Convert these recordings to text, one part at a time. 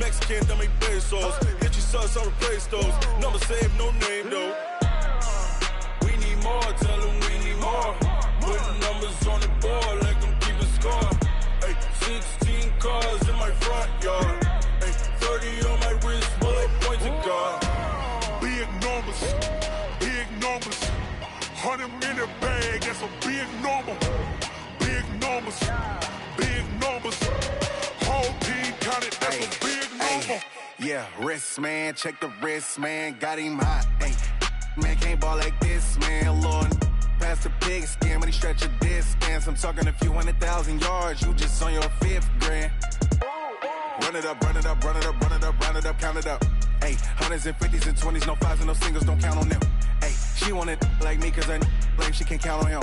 Mexican, that make pesos. Hit your sus on the Play Stores. Number save, no name though. We need more, tell them we need more. Putting numbers on the board, like them keep a score. Ay, 16 cars in my front yard. Ay, 30 on my wrist, bullet points of God. Big numbers, big numbers. 100 in the bag, that's a big number. Big numbers, big numbers. Whole team counted, that's a big number. Yeah, wrist man, check the wrist man, got him hot. Ay, man can't ball like this, man. Lord, past the pig skin when he stretch a distance. I'm talking a few 100,000 yards, you just on your 5th grand. Run it up, run it up, run it up, run it up, run it up, count it up. Ay, hundreds and 50s and 20s, no 5s and no singles, don't count on them. Ay, she wanted like me cause I like she can't count on him.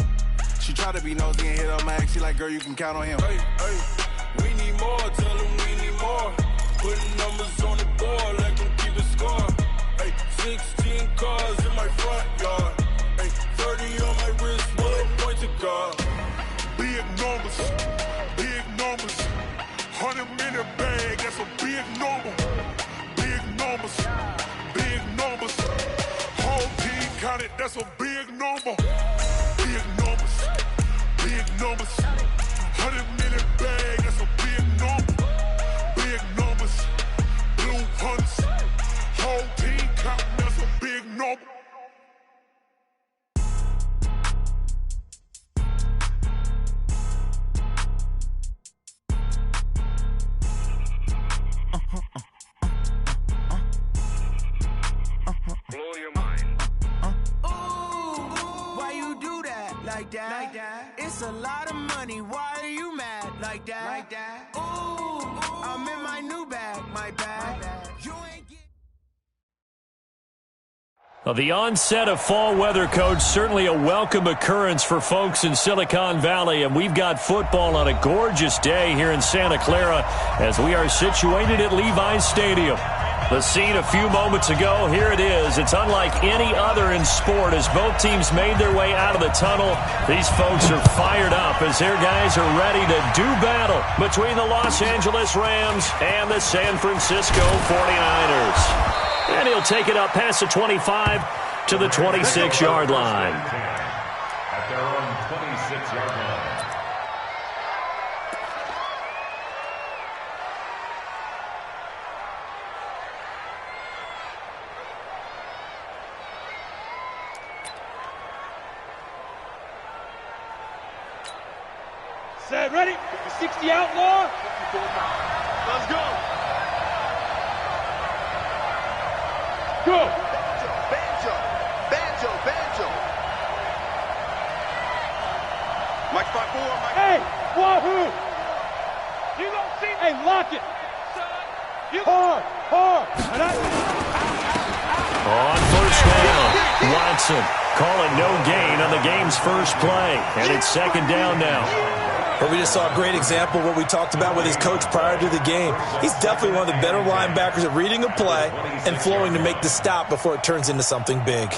She tried to be nosy and hit up my ex, she like, girl, you can count on him. Hey, hey, we need more, tell them we need more. Putting numbers on the board, like them keep a score. Hey, 16 cars in my front yard. Hey, 30 on my wrist, bullet points of God. Big numbers, big numbers. 100 in the bag, that's a big number. Big numbers, big numbers. Whole team counted, that's a big number. Big numbers, big numbers. 100 in the bag, that's a big number. Big numbers, blue hunts. Whole team counting, that's a big number. Blow your mind. Why you do that? Like that? It's a lot of money. Why are you mad? Like that? Ooh, I'm in my new bag. My bag. You ain't get. Well, the onset of fall weather, Coach, certainly a welcome occurrence for folks in Silicon Valley, and we've got football on a gorgeous day here in Santa Clara as we are situated at Levi's Stadium. The scene a few moments ago, here it is. It's unlike any other in sport as both teams made their way out of the tunnel. These folks are fired up as their guys are ready to do battle between the Los Angeles Rams and the San Francisco 49ers. And he'll take it up past the 25 to the 26-yard line. At their own 26-yard line. Set, ready? 60 outlaw. Let's go. Go. Banjo, banjo, banjo. Mike 5-4, Mike. Hey, wahoo! You gonna see? Hey, lock it. Hard. On first down, Watson calling no gain on the game's first play. And it's second down now. But we just saw a great example of what we talked about with his coach prior to the game. He's definitely one of the better linebackers at reading a play and flowing to make the stop before it turns into something big.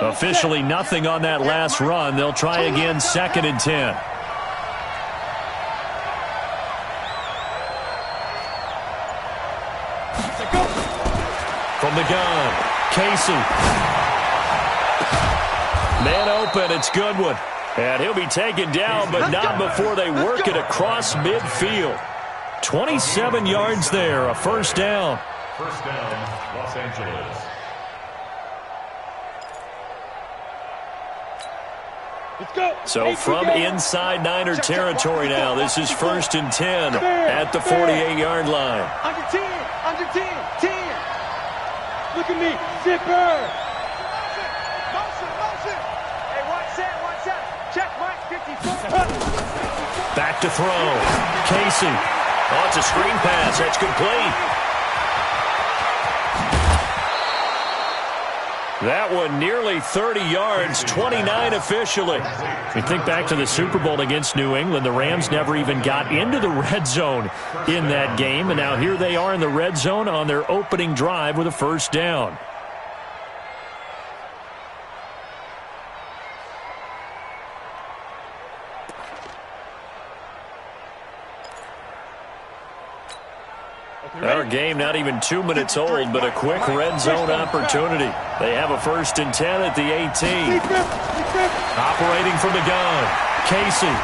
Officially nothing on that last run. They'll try again, 2nd and 10. From the gun, Casey. Man open, it's Goodwin. And he'll be taken down, but not before they work it across midfield. 27 yards there, a first down. First down, Los Angeles. Let's go. So from inside Niner territory now, this is 1st and 10 at the 48-yard line. Under 10, 10. Look at me, zipper. Motion. Hey, watch that. Check Mike, 54. Back to throw. Casey. Oh, it's a screen pass. That's complete. That one nearly 30 yards, 29 officially. We think back to the Super Bowl against New England. The Rams never even got into the red zone in that game. And now here they are in the red zone on their opening drive with a first down. game, not even 2 minutes old, but a quick red zone opportunity. They have a 1st and 10 at the 18. Operating from the gun, Casey.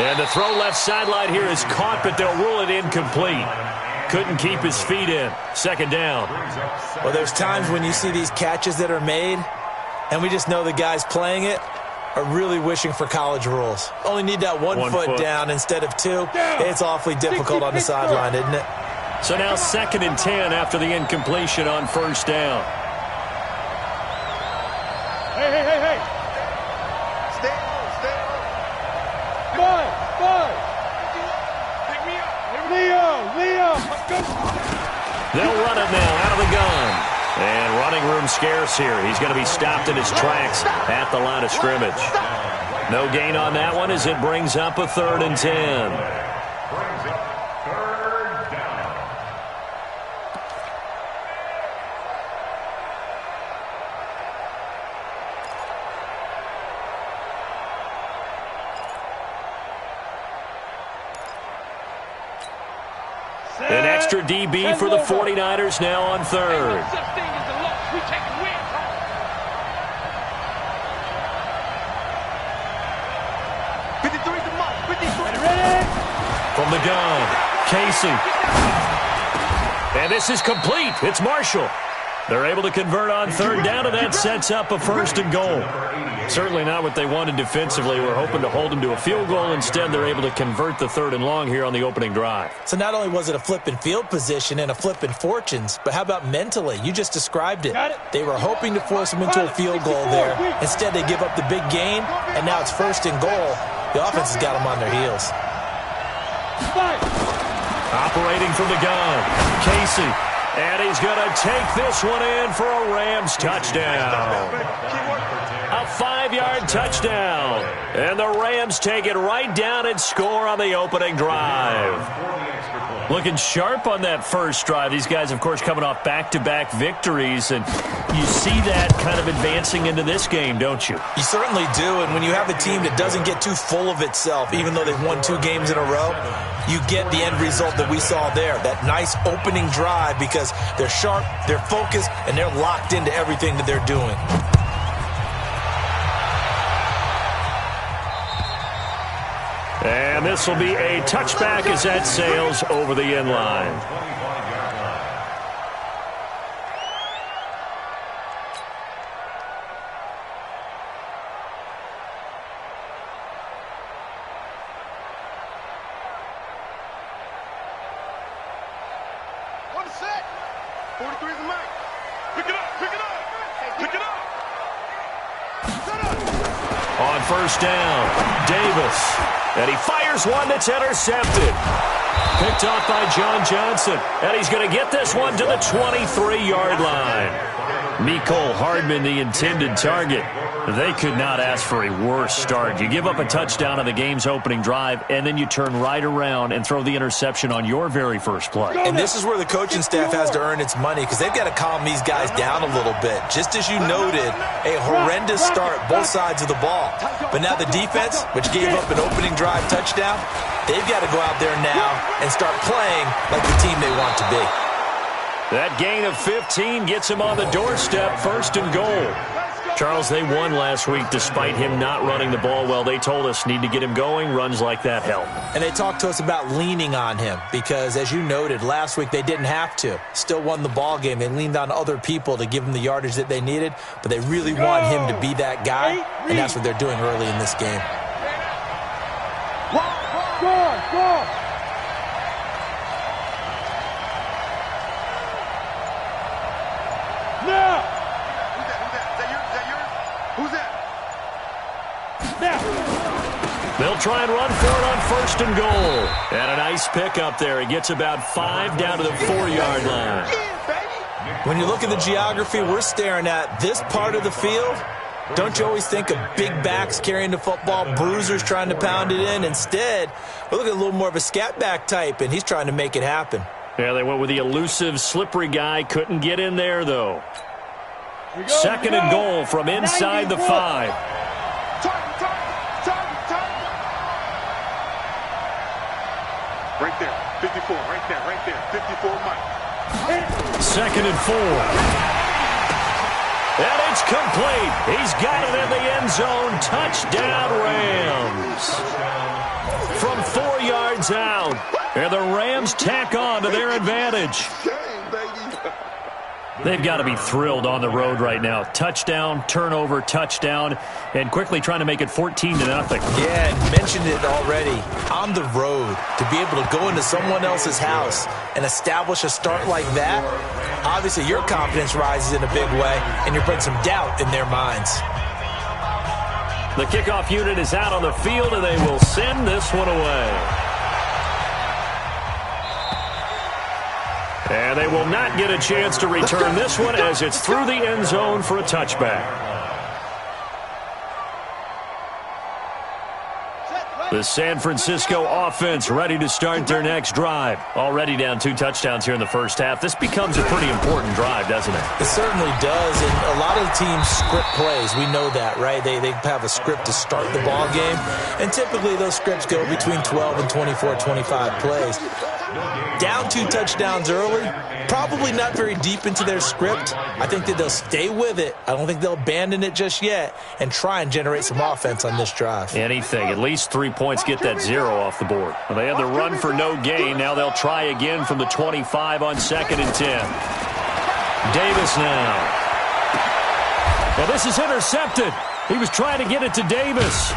And the throw left sideline here is caught, but they'll rule it incomplete. Couldn't keep his feet in. 2nd down. Well, there's times when you see these catches that are made, and we just know the guys playing it are really wishing for college rules. Only need that one foot down instead of 2. It's awfully difficult on the sideline, isn't it? So now 2nd and 10 after the incompletion on 1st down. Hey. Stay on. Five. Pick me up. Leo. They'll run it now out of the gun. And running room scarce here. He's going to be stopped in his tracks at the line of scrimmage. No gain on that one as it brings up a 3rd and 10. An extra DB for the 49ers now on 3rd. From the gun, Casey. And this is complete. It's Marshall. They're able to convert on 3rd down, and that sets up a 1st and goal. Certainly not what they wanted defensively. We're hoping to hold them to a field goal. Instead, they're able to convert the 3rd and long here on the opening drive. So not only was it a flipping field position and a flipping fortunes, but how about mentally? You just described it. They were hoping to force them into a field goal there. Instead, they give up the big gain, and now it's 1st and goal. The offense has got them on their heels. Operating from the gun, Casey. And he's going to take this one in for a Rams touchdown. A 5-yard touchdown. And the Rams take it right down and score on the opening drive. Looking sharp on that first drive. These guys, of course, coming off back-to-back victories. And you see that kind of advancing into this game, don't you? You certainly do. And when you have a team that doesn't get too full of itself, even though they've won 2 games in a row, you get the end result that we saw there. That nice opening drive because they're sharp, they're focused, and they're locked into everything that they're doing. And this will be a touchback as that sails over the end line. On 1st down, Davis. And he fires one that's intercepted. Picked off by John Johnson. And he's going to get this one to the 23-yard line. Mecole Hardman, the intended target. They could not ask for a worse start. You give up a touchdown on the game's opening drive, and then you turn right around and throw the interception on your very first play. And this is where the coaching staff has to earn its money because they've got to calm these guys down a little bit. Just as you noted, a horrendous start both sides of the ball. But now the defense, which gave up an opening drive touchdown, they've got to go out there now and start playing like the team they want to be. That gain of 15 gets him on the doorstep, 1st and goal. Charles, they won last week despite him not running the ball well. They told us need to get him going. Runs like that help. And they talked to us about leaning on him because, as you noted, last week they didn't have to. Still won the ball game. They leaned on other people to give them the yardage that they needed, but they really want him to be that guy, and that's what they're doing early in this game. Go! Now! Who's that? Now! They'll try and run for it on 1st and goal. And a nice pickup there. He gets about 5 down to the 4-yard line. When you look at the geography we're staring at, this part of the field, don't you always think of big backs carrying the football, bruisers trying to pound it in? Instead, we're looking at a little more of a scat back type, and he's trying to make it happen. Yeah, they went with the elusive, slippery guy. Couldn't get in there, though. 2nd and goal from inside the 5. Right there. 54, right there. 54, Mike. 2nd and 4. And it's complete. He's got it in the end zone. Touchdown, Rams. From 4 yards out. And the Rams tack on to their advantage. They've got to be thrilled on the road right now. Touchdown, turnover, touchdown, and quickly trying to make it 14-0. Yeah, and mentioned it already. On the road, to be able to go into someone else's house and establish a start like that, obviously your confidence rises in a big way, and you're putting some doubt in their minds. The kickoff unit is out on the field, and they will send this one away. And they will not get a chance to return this one as it's through the end zone for a touchback. The San Francisco offense ready to start their next drive. Already down 2 touchdowns here in the first half. This becomes a pretty important drive, doesn't it? It certainly does, and a lot of teams script plays. We know that, right? They have a script to start the ball game, and typically those scripts go between 12 and 24, 25 plays. Down 2 touchdowns early, probably not very deep into their script. I think that they'll stay with it. I don't think they'll abandon it just yet and try and generate some offense on this drive. Anything. At least 3 points, get that 0 off the board. Well, they had the run for no gain. Now they'll try again from the 25 on 2nd and 10. Davis now. Well, this is intercepted. He was trying to get it to Davis.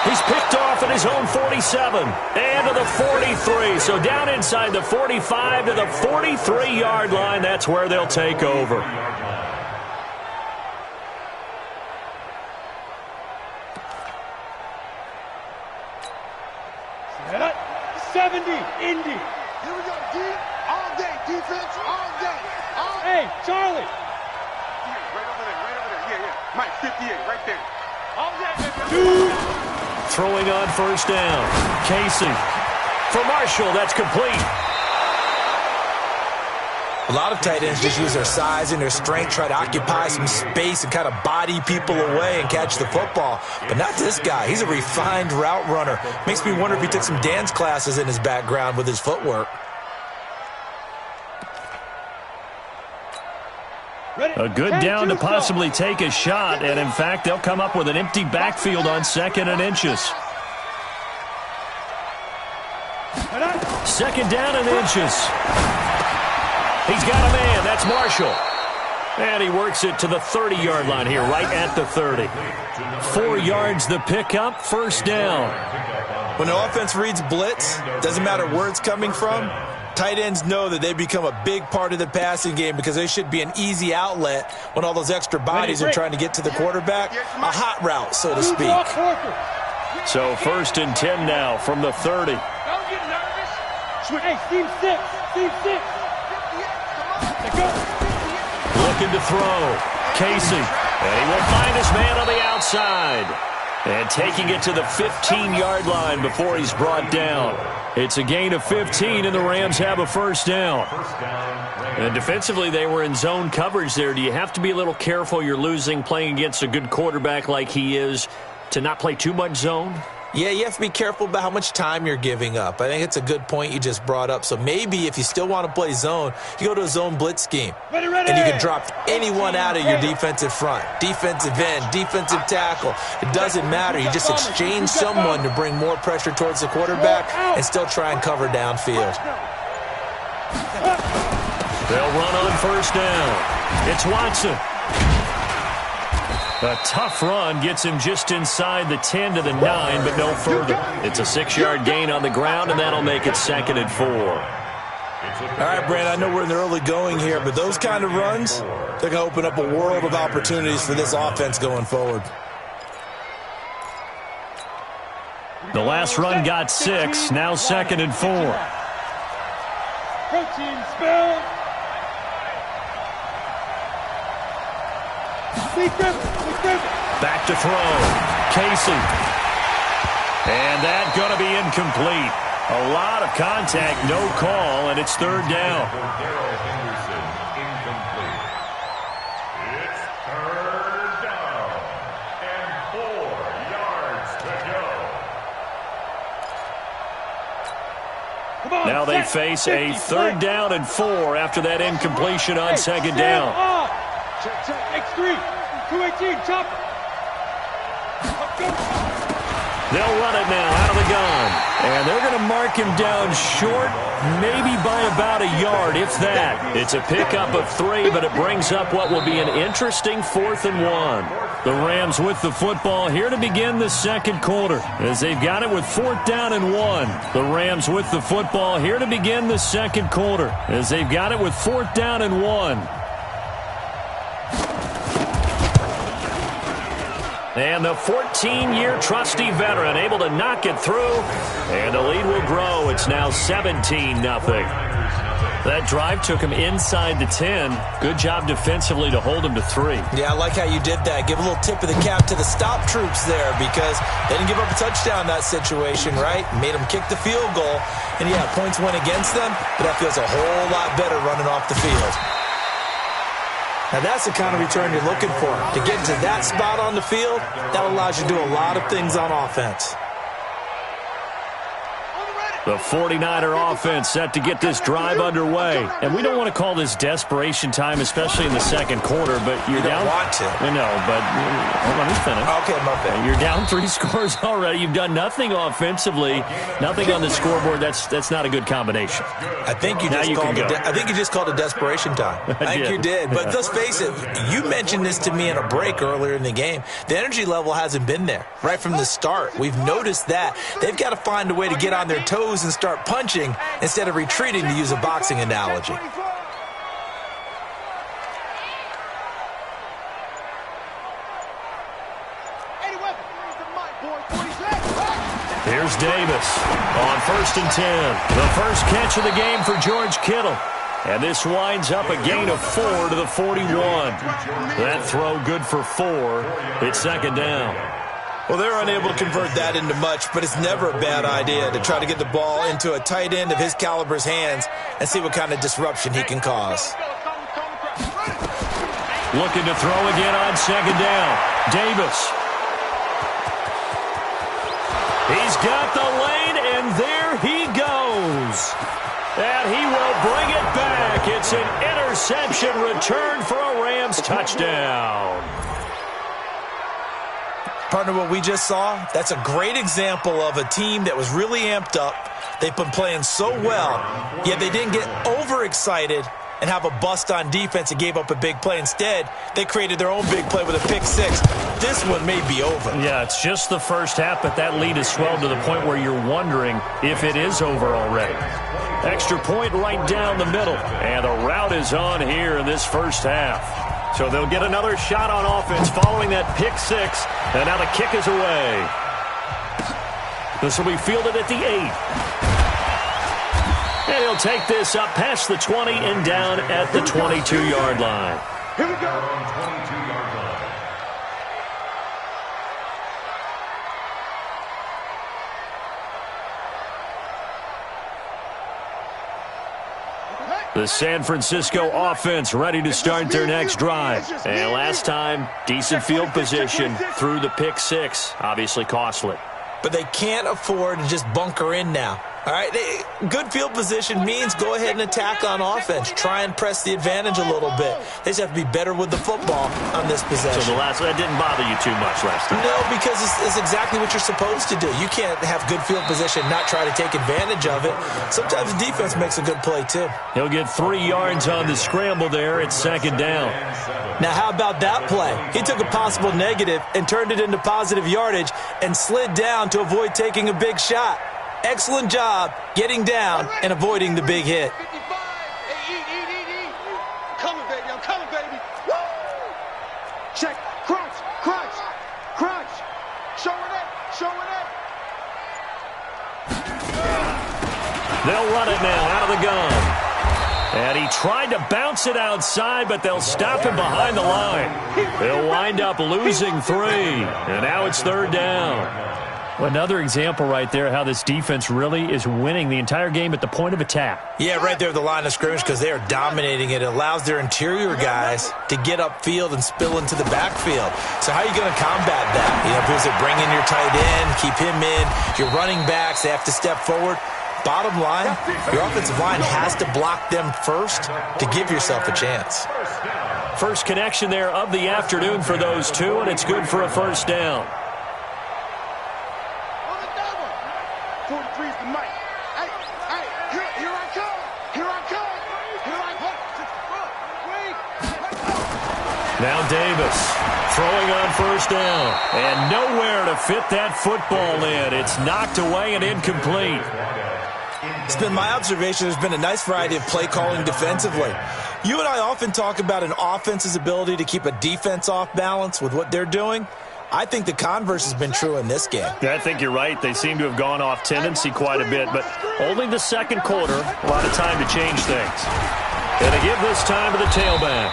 He's picked off at his own 47 and to the 43. So down inside the 45 to the 43-yard line. That's where they'll take over. Set up. 70, Indy. Here we go, D. All day, defense, all day. Hey, Charlie. Right over there. Yeah. Mike, 58, right there. All day, baby. 2. Throwing on first down. Casey. For Marshall, that's complete. A lot of tight ends just use their size and their strength, try to occupy some space and kind of body people away and catch the football. But not this guy. He's a refined route runner. Makes me wonder if he took some dance classes in his background with his footwork. A good down to possibly take a shot, and in fact, they'll come up with an empty backfield on 2nd and inches. 2nd down and inches. He's got a man. That's Marshall. And he works it to the 30-yard line here, right at the 30. 4 yards the pickup, first down. When the offense reads blitz, doesn't matter where it's coming from, tight ends know that they become a big part of the passing game because they should be an easy outlet when all those extra bodies are trying to get to the quarterback. A hot route, so to speak. So 1st and 10 now from the 30. Don't get nervous. Hey, team 6. Looking to throw. Casey. And he will find his man on the outside. And taking it to the 15-yard line before he's brought down. It's a gain of 15, and the Rams have a first down. And defensively, they were in zone coverage there. Do you have to be a little careful? You're losing, playing against a good quarterback like he is, to not play too much zone? Yeah, you have to be careful about how much time you're giving up. I think it's a good point you just brought up. So maybe if you still want to play zone, you go to a zone blitz scheme. Ready. And you can drop anyone out of your defensive front. Defensive end, defensive tackle. It doesn't matter. You just exchange someone to bring more pressure towards the quarterback and still try and cover downfield. They'll run on first down. It's Watson. A tough run gets him just inside the 10 to the 9, but no further. It's a 6-yard gain on the ground, and that'll make it 2nd and 4. All right, Brand, I know we're in the early going here, but those kind of runs, they're going to open up a world of opportunities for this offense going forward. The last run got 6, now 2nd and 4. Protein spill. Back to throw. Casey. And that's going to be incomplete. A lot of contact, no call, and it's 3rd down. It's 3rd down and 4 yards to go. Now Now they face a 3rd down and 4 after that incompletion on 2nd down. X3, 218, chopper. They'll run it now out of the gun. And they're going to mark him down short, maybe by about a yard, if that. It's a pickup of 3, but it brings up what will be an interesting 4th and 1. The Rams with the football here to begin the 2nd quarter, as they've got it with 4th down and 1. The Rams with the football here to begin the 2nd quarter, as they've got it with 4th down and 1. And the 14-year trusty veteran able to knock it through. And the lead will grow. It's now 17-0. That drive took him inside the 10. Good job defensively to hold him to 3. Yeah, I like how you did that. Give a little tip of the cap to the stop troops there, because they didn't give up a touchdown in that situation, right? Made them kick the field goal. And, yeah, points went against them, but that feels a whole lot better running off the field. Now, that's the kind of return you're looking for. To get to that spot on the field, that allows you to do a lot of things on offense. The 49er offense set to get this drive underway. And we don't want to call this desperation time, especially in the 2nd quarter, but you're down. You don't want to. I know, but let me finish. Okay, my bad. You're down 3 scores already. You've done nothing offensively, nothing on the scoreboard. That's not a good combination. I think you just called it desperation time. I think you did. But let's face it, you mentioned this to me in a break earlier in the game. The energy level hasn't been there right from the start. We've noticed that. They've got to find a way to get on their toes and start punching instead of retreating, to use a boxing analogy. Here's Davis on 1st and 10. The first catch of the game for George Kittle. And this winds up a gain of 4 to the 41. That throw good for 4. It's 2nd down. Well, they're unable to convert that into much, but it's never a bad idea to try to get the ball into a tight end of his caliber's hands and see what kind of disruption he can cause. Looking to throw again on 2nd down. Davis. He's got the lane, and there he goes. And he will bring it back. It's an interception return for a Rams touchdown. Partner, what we just saw, that's a great example of a team that was really amped up. They've been playing so well, yet they didn't get overexcited and have a bust on defense and gave up a big play. Instead, they created their own big play with a pick 6. This one may be over. Yeah, it's just the first half, but that lead has swelled to the point where you're wondering if it is over already. Extra point right down the middle, and the route is on here in this first half. So they'll get another shot on offense following that pick 6, and now the kick is away. This will be fielded at the 8. And he'll take this up past the 20 and down at the 22-yard line. Here we go. 22-yard line. The San Francisco offense ready to start their next drive. And last time, decent field position through the pick 6. Obviously costly. But they can't afford to just bunker in now. All right, good field position means go ahead and attack on offense. Try and press the advantage a little bit. They just have to be better with the football on this possession. So that didn't bother you too much last time? No, because it's exactly what you're supposed to do. You can't have good field position and not try to take advantage of it. Sometimes the defense makes a good play, too. He'll get 3 yards on the scramble there. It's 2nd down. Now, how about that play? He took a possible negative and turned it into positive yardage and slid down to avoid taking a big shot. Excellent job getting down and avoiding the big hit. 55. Hey, eat. I'm coming, baby. Woo! Check. Crunch. Showing it. They'll run it now out of the gun. And he tried to bounce it outside, but they'll stop him behind the line. They'll wind up losing 3. And now it's 3rd down. Another example right there how this defense really is winning the entire game at the point of attack. Yeah, right there at the line of scrimmage because they are dominating it. It allows their interior guys to get upfield and spill into the backfield. So how are you going to combat that? Is it bring in your tight end, keep him in, your running backs, they have to step forward. Bottom line, your offensive line has to block them first to give yourself a chance. First connection there of the afternoon for those two, and it's good for a first down. 43's the mic. Hey, here I come. Here I come. Here I come. Now Davis throwing on first down, and nowhere to fit that football in. It's knocked away and incomplete. It's been my observation there's been a nice variety of play calling defensively. You and I often talk about an offense's ability to keep a defense off balance with what they're doing. I think the converse has been true in this game. Yeah, I think you're right. They seem to have gone off tendency quite a bit, but only the second quarter, a lot of time to change things. And they give this time to the tailback.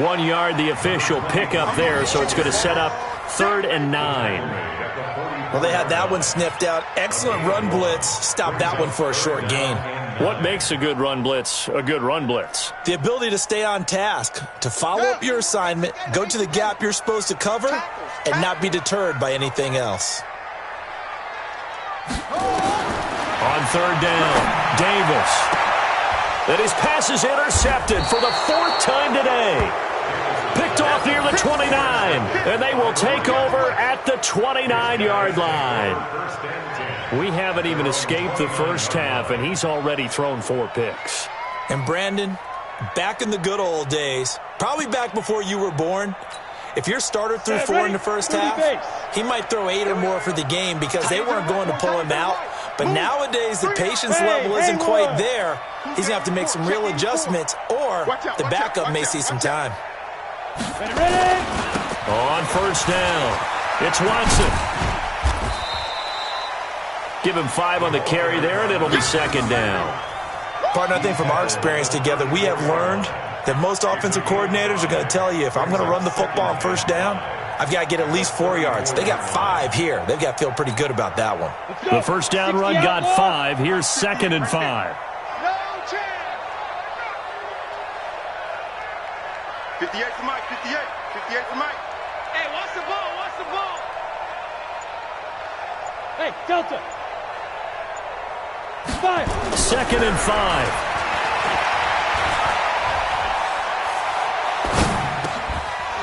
1 yard, the official pickup there, so it's going to set up 3rd and 9. Well, they had that one sniffed out. Excellent run blitz. Stopped that one for a short gain. What makes a good run blitz a good run blitz? The ability to stay on task, to follow up your assignment, go to the gap you're supposed to cover, and not be deterred by anything else. On 3rd down, Davis. And his pass is intercepted for the 4th time today. Picked off near the 29, and they will take over at the 29-yard line. We haven't even escaped the first half, and he's already thrown 4 picks. And Brandon, back in the good old days, probably back before you were born, if your starter threw 4 in the first half, he might throw 8 or more for the game because they weren't going to pull him out. But nowadays, the patience level isn't quite there. He's going to have to make some real adjustments, or the backup may see some time. On first down, it's Watson. Give him 5 on the carry there, and it'll be 2nd down. Partner, I think from our experience together, we have learned that most offensive coordinators are going to tell you, if I'm going to run the football on first down, I've got to get at least 4 yards. They got 5 here. They've got to feel pretty good about that one. The first down run got 5. Here's 2nd and 5. 58 for Mike, 58 for Mike. Hey, watch the ball, watch the ball. Hey, Delta. 5. 2nd and 5.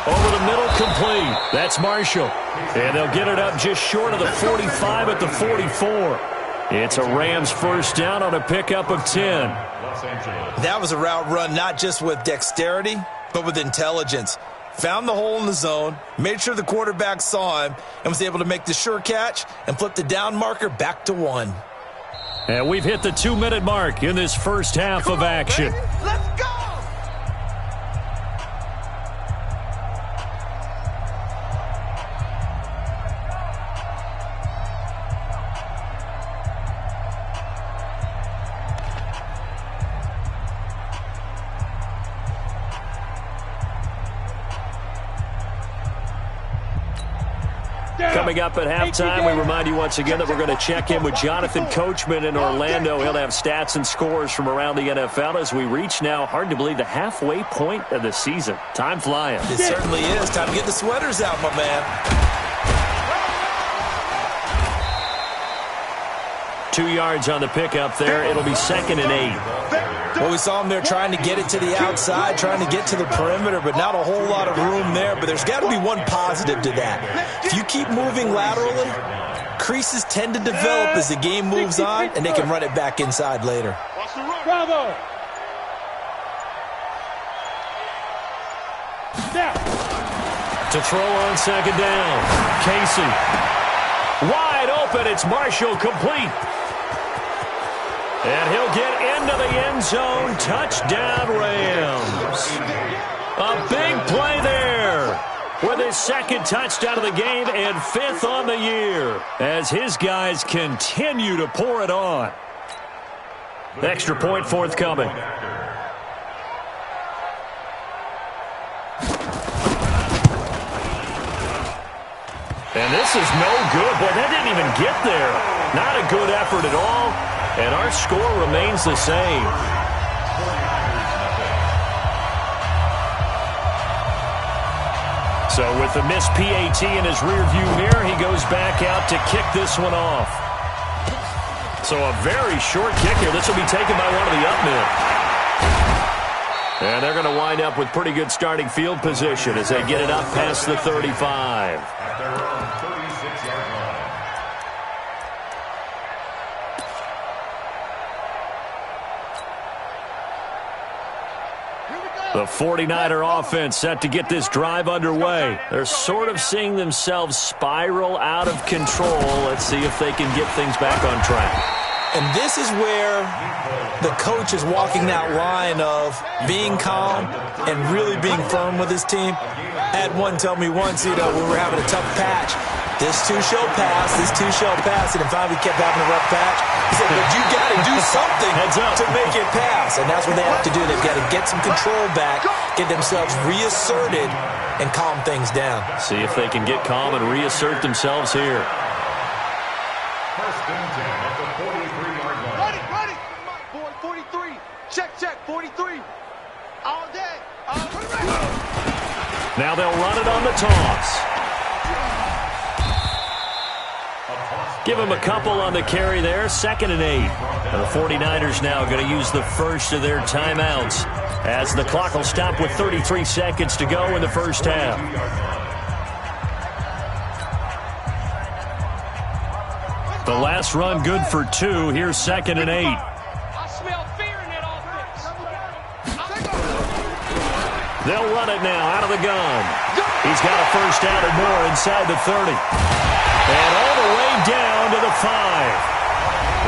Over the middle, complete. That's Marshall. And they'll get it up just short of the 45 at the 44. It's a Rams first down on a pickup of 10. That was a route run not just with dexterity, but with intelligence. Found the hole in the zone, made sure the quarterback saw him, and was able to make the sure catch and flip the down marker back to 1. And we've hit the 2-minute mark in this first half of action. Let's go! Coming up at halftime, we remind you once again that we're going to check in with Jonathan Coachman in Orlando. He'll have stats and scores from around the NFL as we reach now, hard to believe, the halfway point of the season. Time flying. It certainly is. Time to get the sweaters out, my man. 2 yards on the pickup there. It'll be 2nd and 8. Well, we saw him there trying to get it to the outside, trying to get to the perimeter, but not a whole lot of room there. But there's got to be one positive to that. If you keep moving laterally, creases tend to develop as the game moves on, and they can run it back inside later. Bravo! To throw on 2nd down. Casey. Wide open. It's Marshall, complete. And he'll get into the end zone. Touchdown, Rams. A big play there with his 2nd touchdown of the game and 5th on the year as his guys continue to pour it on. Extra point forthcoming. And this is no good. Boy, that didn't even get there. Not a good effort at all. And our score remains the same. So with the missed PAT in his rearview mirror, he goes back out to kick this one off. So a very short kick here. This will be taken by one of the up men. And they're going to wind up with pretty good starting field position as they get it up past the 35. At their own 36-yard line. The 49er offense set to get this drive underway. They're sort of seeing themselves spiral out of control. Let's see if they can get things back on track. And this is where the coach is walking that line of being calm and really being firm with his team. I had one tell me once, when we were having a tough patch, this too shall pass, this too shall pass, and finally we kept having a rough patch. He said, but you got to do something to make it pass, and that's what they have to do. They've got to get some control back, get themselves reasserted, and calm things down. See if they can get calm and reassert themselves here. First and 10 at the 43-yard line. Ready. Boy, 43. Check, 43. All day. Now they'll run it on the toss. Give him a couple on the carry there. 2nd and 8. And the 49ers now going to use the first of their timeouts as the clock will stop with 33 seconds to go in the first half. The last run good for 2. Here's 2nd and 8. I smell fear in that offense. They'll run it now out of the gun. He's got a first down or more inside the 30. And all the way down to the 5.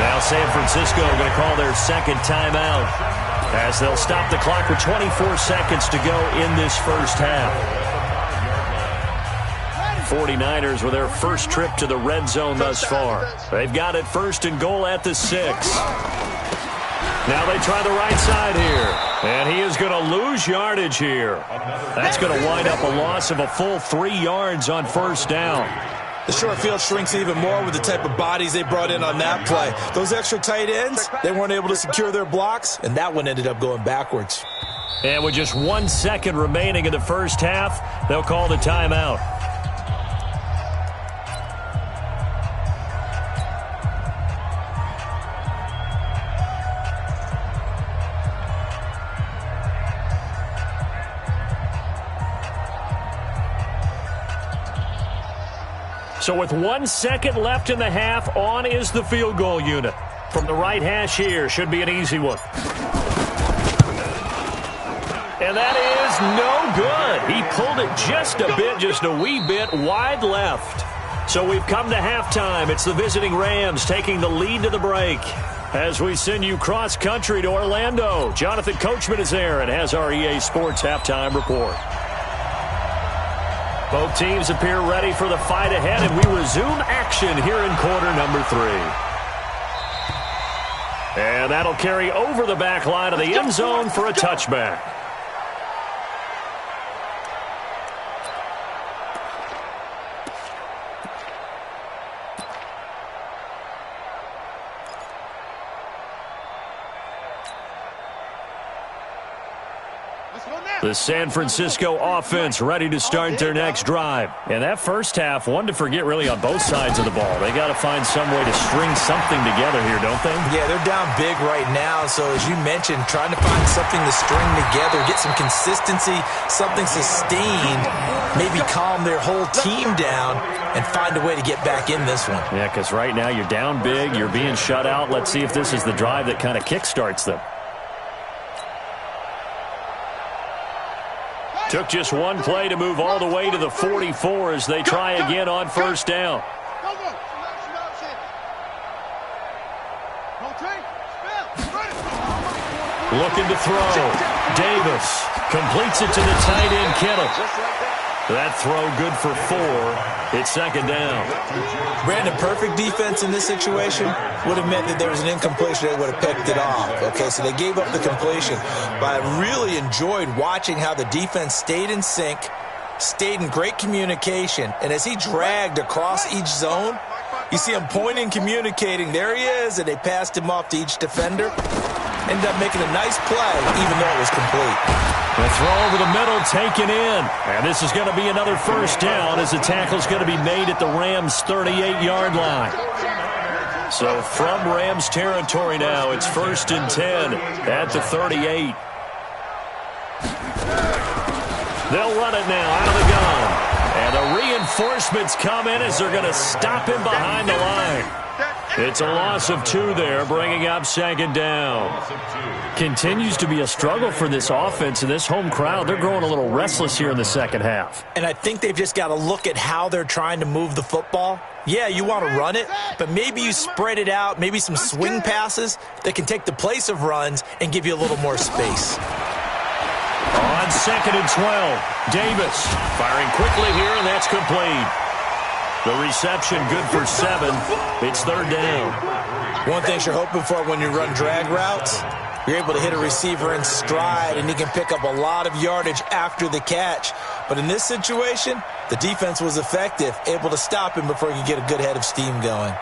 Now San Francisco going to call their second timeout as they'll stop the clock with 24 seconds to go in this first half. 49ers with their first trip to the red zone thus far. They've got it 1st and goal at the 6. Now they try the right side here. And he is going to lose yardage here. That's going to wind up a loss of a full 3 yards on first down. The short field shrinks even more with the type of bodies they brought in on that play. Those extra tight ends, they weren't able to secure their blocks, and that one ended up going backwards. And with just 1 second remaining in the first half, they'll call the timeout. So with 1 second left in the half, on is the field goal unit. From the right hash here, should be an easy one. And that is no good. He pulled it just a bit, just a wee bit wide left. So we've come to halftime. It's the visiting Rams taking the lead to the break. As we send you cross-country to Orlando, Jonathan Coachman is there and has our EA Sports halftime report. Both teams appear ready for the fight ahead, and we resume action here in quarter number 3. And that'll carry over the back line of the end zone for a touchback. The San Francisco offense ready to start their next drive. And that first half, one to forget really on both sides of the ball. They got to find some way to string something together here, don't they? Yeah, they're down big right now. So as you mentioned, trying to find something to string together, get some consistency, something sustained, maybe calm their whole team down and find a way to get back in this one. Yeah, because right now you're down big, you're being shut out. Let's see if this is the drive that kind of kickstarts them. Took just one play to move all the way to the 44 as they try again on first down. Looking to throw. Davis completes it to the tight end, Kittle. That throw good for 4. It's second down. Brandon, perfect defense in this situation would have meant that there was an incompletion. They would have picked it off. Okay, so they gave up the completion. But I really enjoyed watching how the defense stayed in sync, stayed in great communication. And as he dragged across each zone, you see him pointing, communicating. There he is, and they passed him off to each defender. Ended up making a nice play, even though it was complete. The throw over the middle taken in. And this is going to be another first down as the tackle's going to be made at the Rams' 38-yard line. So from Rams territory now, it's 1st and 10 at the 38. They'll run it now out of the gun. And the reinforcements come in as they're going to stop him behind the line. It's a loss of 2 there, bringing up 2nd down. Continues to be a struggle for this offense and this home crowd. They're growing a little restless here in the second half. And I think they've just got to look at how they're trying to move the football. Yeah, you want to run it, but maybe you spread it out, maybe some swing passes that can take the place of runs and give you a little more space. On 2nd and 12, Davis firing quickly here, and that's complete. The reception good for 7. It's 3rd down. One thing you're hoping for when you run drag routes, you're able to hit a receiver in stride, and he can pick up a lot of yardage after the catch. But in this situation, the defense was effective, able to stop him before he could get a good head of steam going.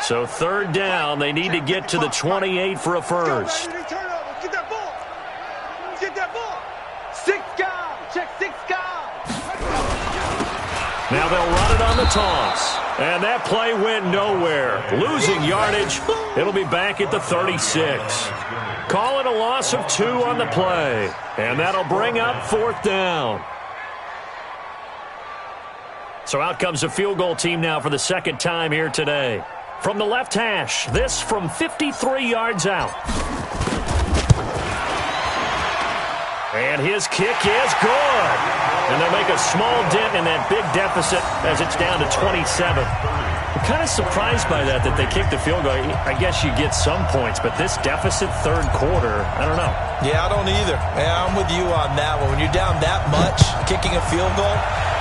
So 3rd down, they need to get to the 28 for a first. Get that ball. Get that ball. 6 guys. Check 6 guys. Now they'll run it on the toss. And that play went nowhere. Losing yardage. It'll be back at the 36. Call it a loss of 2 on the play. And that'll bring up 4th down. So out comes the field goal team now for the 2nd time here today. From the left hash, this from 53 yards out. And his kick is good. And they'll make a small dent in that big deficit as it's down to 27. I'm kind of surprised by that they kicked the field goal. I guess you get some points, but this deficit 3rd quarter, I don't know. Yeah, I don't either. Yeah, I'm with you on that one. When you're down that much, kicking a field goal,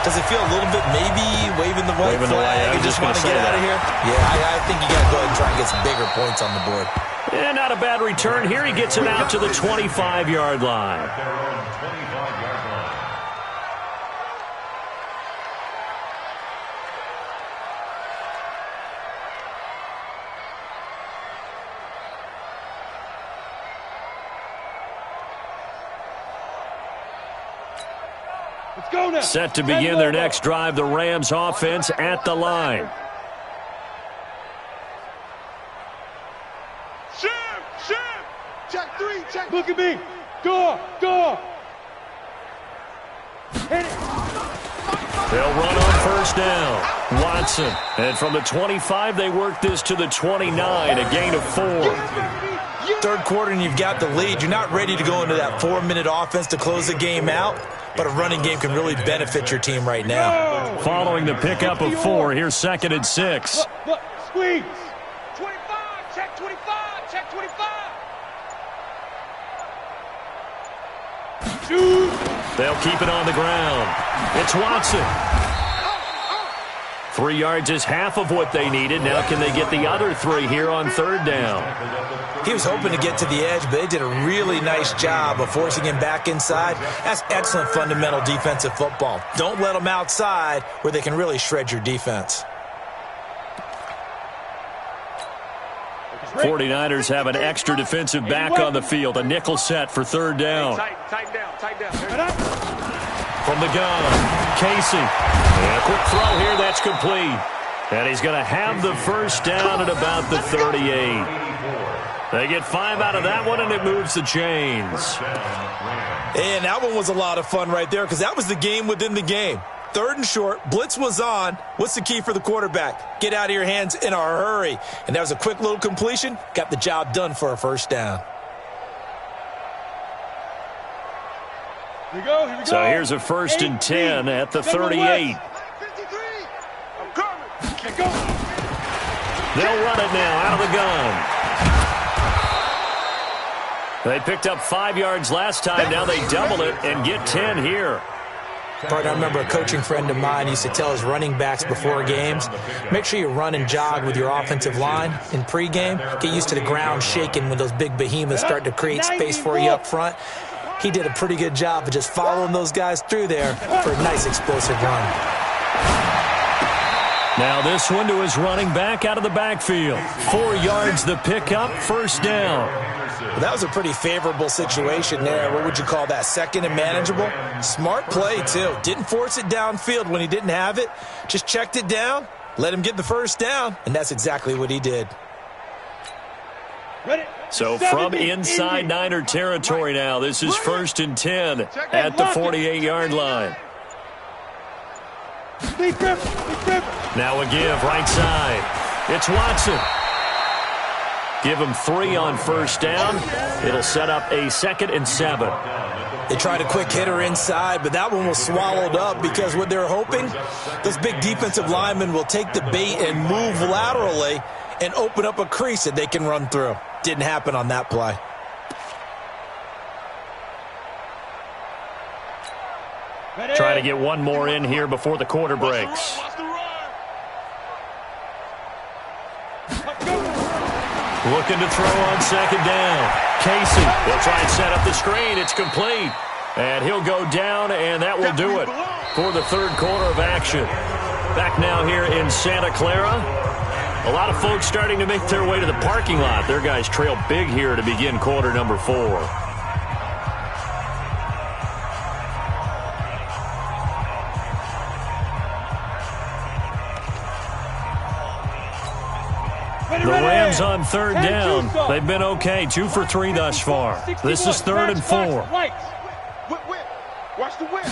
does it feel a little bit maybe waving the white flag? You just want to get out of here? Yeah, I think you got to go ahead and try and get some bigger points on the board. And not a bad return here. He gets it out to the 25-yard line. Let's go now. Set to begin their next drive, the Rams offense at the line. Check 3, check. Look at me. Go. Hit it. They'll run on 1st down. Watson. And from the 25, they work this to the 29, a gain of 4. 3rd quarter and you've got the lead. You're not ready to go into that 4-minute offense to close the game out, but a running game can really benefit your team right now. Following the pickup of 4, here's 2nd and 6. Look, squeeze. 25, check 25, check 25. Shoot. They'll keep it on the ground. It's Watson. 3 yards is half of what they needed. Now can they get the other 3 here on 3rd down? He was hoping to get to the edge, but they did a really nice job of forcing him back inside. That's excellent fundamental defensive football. Don't let them outside where they can really shred your defense. 49ers have an extra defensive back on the field. A nickel set for 3rd down. Tighten down. From the gun, Casey. And a quick throw here, that's complete. And he's going to have the 1st down at about the 38. They get 5 out of that one, and it moves the chains. And that one was a lot of fun right there because that was the game within the game. 3rd and short, blitz was on. What's the key for the quarterback? Get out of your hands in a hurry. And that was a quick little completion. Got the job done for a 1st down. Here we go. So here's a 1st and 10 at the 38. I'm coming. Go. They'll run it now out of the gun. They picked up 5 yards last time. Now they double it and get 10 here. Partner, I remember a coaching friend of mine used to tell his running backs before games, make sure you run and jog with your offensive line in pregame. Get used to the ground shaking when those big behemoths start to create space for you up front. He did a pretty good job of just following those guys through there for a nice explosive run. Now this one to his running back out of the backfield. 4 yards the pickup, 1st down. Well, that was a pretty favorable situation there. What would you call that? 2nd and manageable? Smart play, too. Didn't force it downfield when he didn't have it. Just checked it down Let him get the first down, and that's exactly what he did. So from inside Niner territory now, this is 1st and 10 at the 48-yard line. Now a give right side. It's Watson. Give him 3 on first down. It'll set up a 2nd and 7. They tried a quick hitter inside, but that one was swallowed up because what they're hoping, those big defensive linemen will take the bait and move laterally and open up a crease that they can run through. Didn't happen on that play. Try to get one more in here before the quarter breaks. Looking to throw on 2nd down. Casey will try and set up the screen. It's complete. And he'll go down, and that will do it for the 3rd quarter of action. Back now here in Santa Clara. A lot of folks starting to make their way to the parking lot. Their guys trail big here to begin quarter number 4. The Rams on 3rd down. They've been okay. 2 for 3 thus far. This is 3rd and 4. Watch the whip.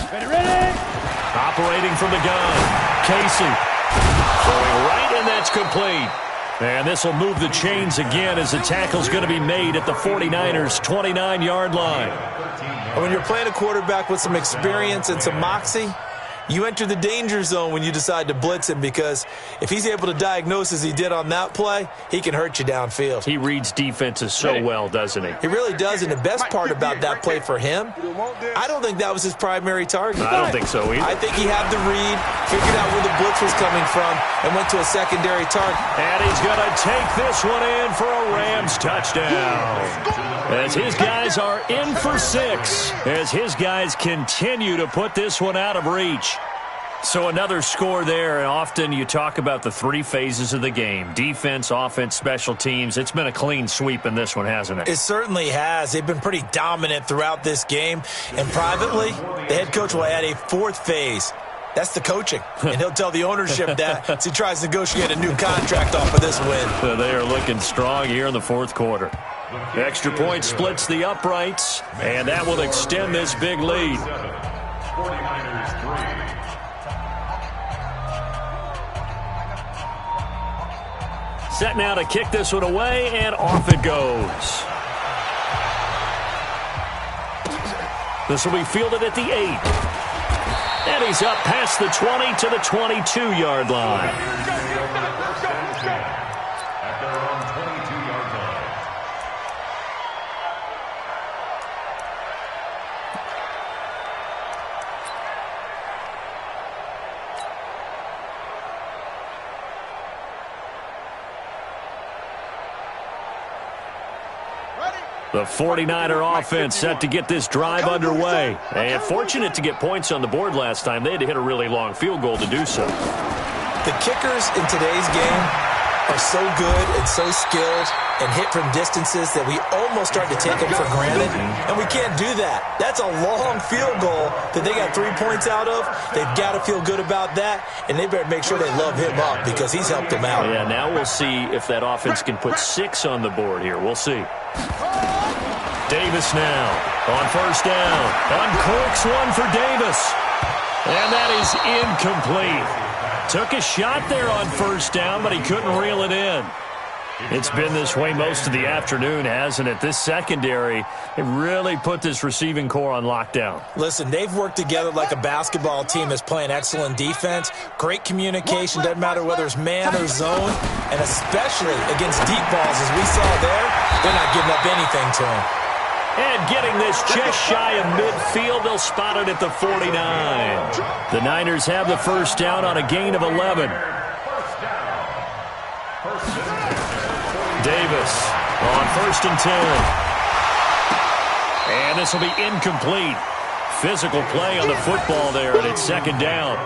Operating from the gun. Casey throwing right, and that's complete. And this will move the chains again as the tackle's going to be made at the 49ers' 29-yard line. And when you're playing a quarterback with some experience and some moxie, you enter the danger zone when you decide to blitz him, because if he's able to diagnose as he did on that play, he can hurt you downfield. He reads defenses so well, doesn't he? He really does, and the best part about that play for him, I don't think that was his primary target. I don't think so either. I think he had the read, figured out where the blitz was coming from, and went to a secondary target. And he's going to take this one in for a Rams touchdown. As his guys are in for 6, as his guys continue to put this one out of reach. So another score there, and often you talk about the 3 phases of the game. Defense, offense, special teams. It's been a clean sweep in this one, hasn't it? It certainly has. They've been pretty dominant throughout this game. And privately, the head coach will add a 4th phase. That's the coaching. And he'll tell the ownership that as he tries to negotiate a new contract off of this win. So they are looking strong here in the 4th quarter. Extra point splits the uprights, and that will extend this big lead. 49ers 3. Set now to kick this one away, and off it goes. This will be fielded at the 8. And he's up past the 20 to the 22-yard line. At their own 22-yard line. The 49er offense set to get this drive underway. And fortunate to get points on the board last time. They had to hit a really long field goal to do so. The kickers in today's game are so good and so skilled and hit from distances that we almost start to take them for granted. And we can't do that. That's a long field goal that they got 3 points out of. They've got to feel good about that, and they better make sure they love him up because he's helped them out. Yeah, now we'll see if that offense can put 6 on the board here. We'll see. Davis now on first down. Uncorks one for Davis. And that is incomplete. Took a shot there on first down, but he couldn't reel it in. It's been this way most of the afternoon, hasn't it? This secondary, it really put this receiving core on lockdown. Listen, they've worked together like a basketball team that's playing excellent defense. Great communication, doesn't matter whether it's man or zone, and especially against deep balls, as we saw there, they're not giving up anything to him. And getting this just shy of midfield, they'll spot it at the 49. The Niners have the first down on a gain of 11. Davis on 1st and 10. And this will be incomplete. Physical play on the football there, and it's 2nd down.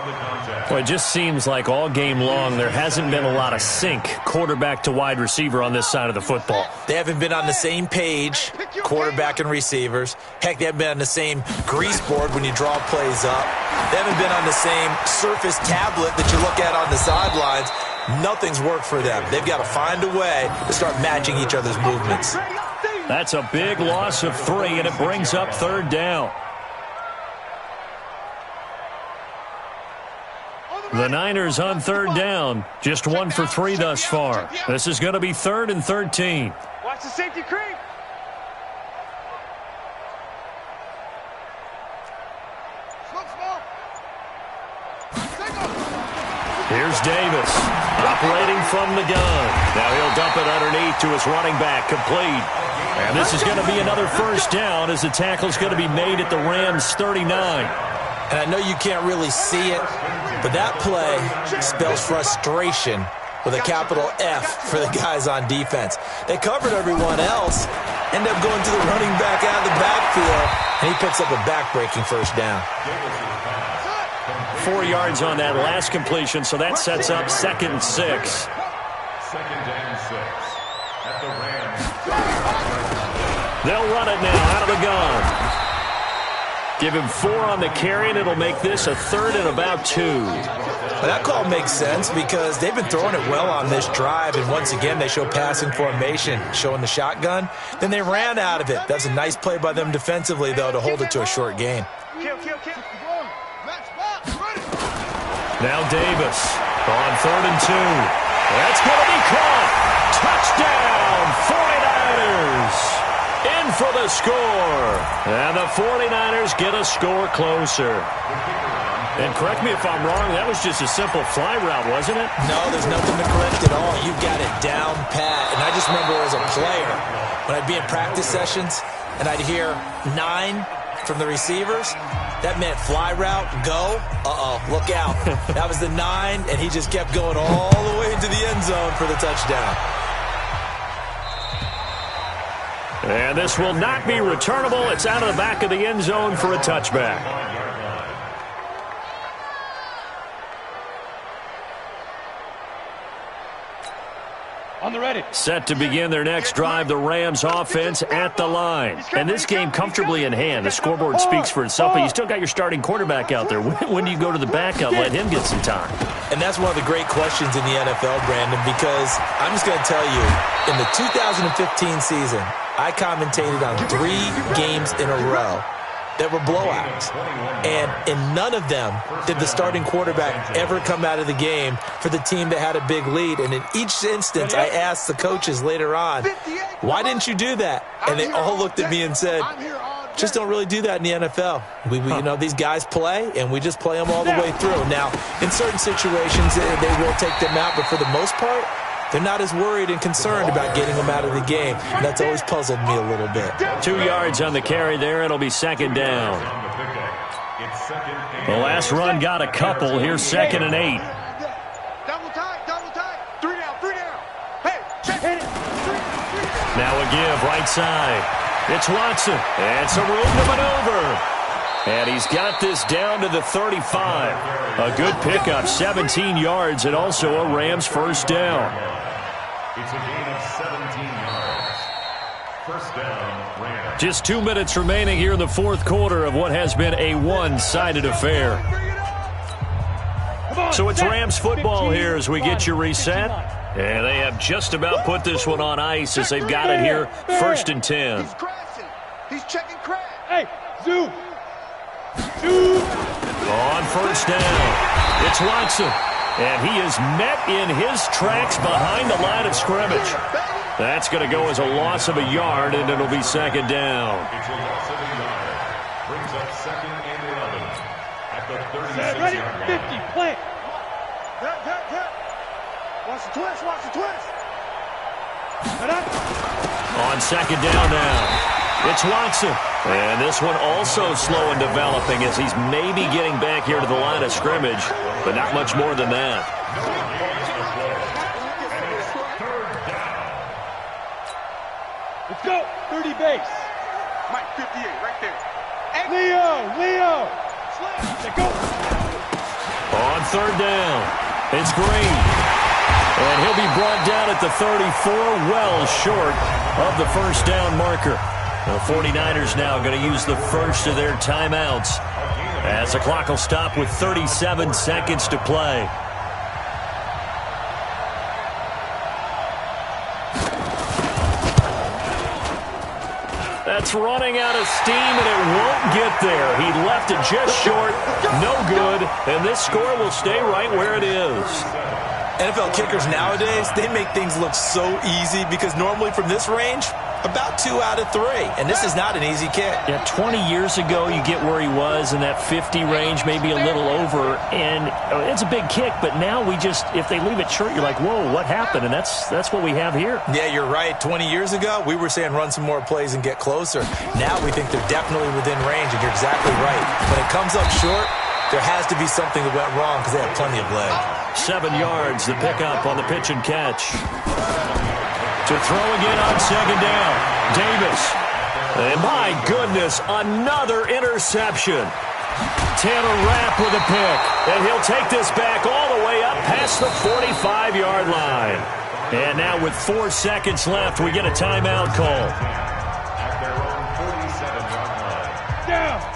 Well, it just seems like all game long there hasn't been a lot of sync quarterback to wide receiver on this side of the football. They haven't been on the same page, quarterback and receivers. Heck, they haven't been on the same grease board when you draw plays up. They haven't been on the same surface tablet that you look at on the sidelines. nothing's worked for them. They've got to find a way to start matching each other's movements. That's a big loss of 3, and it brings up 3rd down. The Niners on 3rd down, just 1 for 3 thus far. This is going to be 3rd and 13. Watch the safety creep. Here's Davis, operating from the gun. Now he'll dump it underneath to his running back, complete. And this is going to be another 1st down as the tackle's going to be made at the Rams' 39. And I know you can't really see it, but that play spells frustration with a capital F for the guys on defense. They covered everyone else, end up going to the running back out of the backfield, and he picks up a back-breaking 1st down. 4 yards on that last completion, so that sets up 2nd and 6. 2nd and 6 at the Rams. They'll run it now out of the gun. Give him 4 on the carry, and it'll make this a 3rd and about 2. Well, that call makes sense because they've been throwing it well on this drive, and once again they show passing formation, showing the shotgun. Then they ran out of it. That's a nice play by them defensively, though, to hold it to a short gain. Now Davis on 3rd and 2. That's going to be caught. Touchdown, 49ers. In for the score. And the 49ers get a score closer. And correct me if I'm wrong, that was just a simple fly route, wasn't it? No, there's nothing to correct at all. You've got it down pat. And I just remember as a player, when I'd be in practice sessions and I'd hear 9 from the receivers, that meant fly route, go, look out. That was the 9, and he just kept going all the way into the end zone for the touchdown. And this will not be returnable. It's out of the back of the end zone for a touchback. On the ready. Set to begin their next drive, the Rams offense at the line. And this game comfortably in hand. The scoreboard speaks for itself, but you still got your starting quarterback out there. When do you go to the backup, let him get some time? And that's one of the great questions in the NFL, Brandon, because I'm just going to tell you, in the 2015 season, I commentated on 3 games in a row that were blowouts. And in none of them did the starting quarterback ever come out of the game for the team that had a big lead. And in each instance, I asked the coaches later on, why didn't you do that? And they all looked at me and said, just don't really do that in the NFL. We you know, these guys play, and we just play them all the way through. Now, in certain situations, they will take them out, but for the most part, they're not as worried and concerned about getting them out of the game. And that's always puzzled me a little bit. 2 yards on the carry there. It'll be 2nd down. The last run got a couple. Here's 2nd and 8. Double tight. 3 down. Hey, check it. Now a give right side. It's Watson. And some room to maneuver. And he's got this down to the 35. A good pickup, 17 yards, and also a Rams 1st down. It's a gain of 17 yards. 1st down, Rams. Just 2 minutes remaining here in the 4th quarter of what has been a one-sided affair. So it's Rams football here as we get you reset. And they have just about put this one on ice as they've got it here, 1st and 10. He's crashing. He's checking crash. Hey, zoom. On 1st down, it's Watson. And he is met in his tracks behind the line of scrimmage. That's going to go as a loss of a yard, and it'll be 2nd down. It's a loss of a yard. Brings up 2nd and 11 at the 36-yard Ready? line. 50, play. Watch the twist. On 2nd down now, it's Watson. And this one also slow in developing as he's maybe getting back here to the line of scrimmage, but not much more than that. Let's go. 30 base. Mike, 58, right there. Leo. Let's go. On 3rd down, it's Green. And he'll be brought down at the 34, well short of the 1st down marker. The 49ers now going to use the first of their timeouts as the clock will stop with 37 seconds to play. It's running out of steam, and it won't get there. He left it just short. No good. And this score will stay right where it is. NFL kickers nowadays, they make things look so easy because normally from this range, about 2 out of 3. And this is not an easy kick. Yeah, 20 years ago, you get where he was in that 50 range, maybe a little over. And it's a big kick, but now if they leave it short, you're like, whoa, what happened? And that's what we have here. Yeah, you're right. 20 years ago, we were saying run some more plays and get closer. Now we think they're definitely within range, and you're exactly right. When it comes up short, there has to be something that went wrong because they have plenty of leg. 7 yards, the pickup on the pitch and catch. To throw again on second down. Davis. And my goodness, another interception. Taylor Rapp with a pick. And he'll take this back all the way up past the 45-yard line. And now with 4 seconds left, we get a timeout call.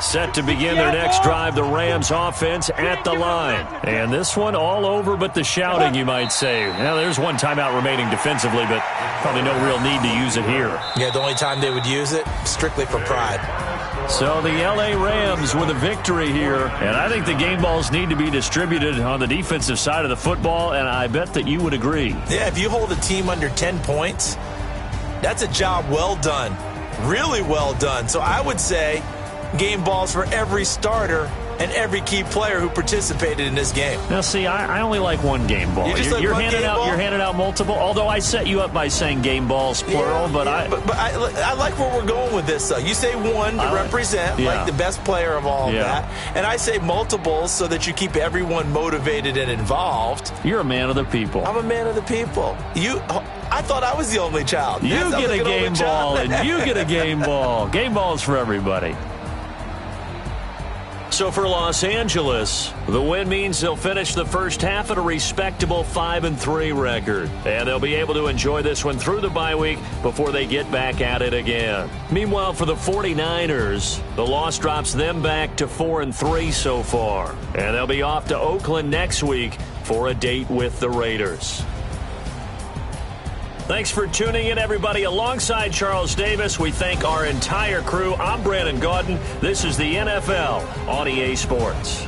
Set to begin their next drive, the Rams offense at the line. And this one all over but the shouting, you might say. Now, there's one timeout remaining defensively, but probably no real need to use it here. Yeah, the only time they would use it, strictly for pride. So the L.A. Rams with a victory here. And I think the game balls need to be distributed on the defensive side of the football, and I bet that you would agree. Yeah, if you hold a team under 10 points, that's a job well done. Really well done. So I would say game balls for every starter and every key player who participated in this game. Now, see, I only like one game ball. You're handing out multiple. Although I set you up by saying game balls plural, but I like where we're going with this. You say one to represent like the best player of all of that, and I say multiples so that you keep everyone motivated and involved. You're a man of the people. I'm a man of the people. I thought I was the only child. You get a game ball, and you get a game ball. Game balls for everybody. So for Los Angeles, the win means they'll finish the first half at a respectable 5-3 record. And they'll be able to enjoy this one through the bye week before they get back at it again. Meanwhile, for the 49ers, the loss drops them back to 4-3 so far. And they'll be off to Oakland next week for a date with the Raiders. Thanks for tuning in, everybody. Alongside Charles Davis, we thank our entire crew. I'm Brandon Gaudin. This is the NFL on EA Sports.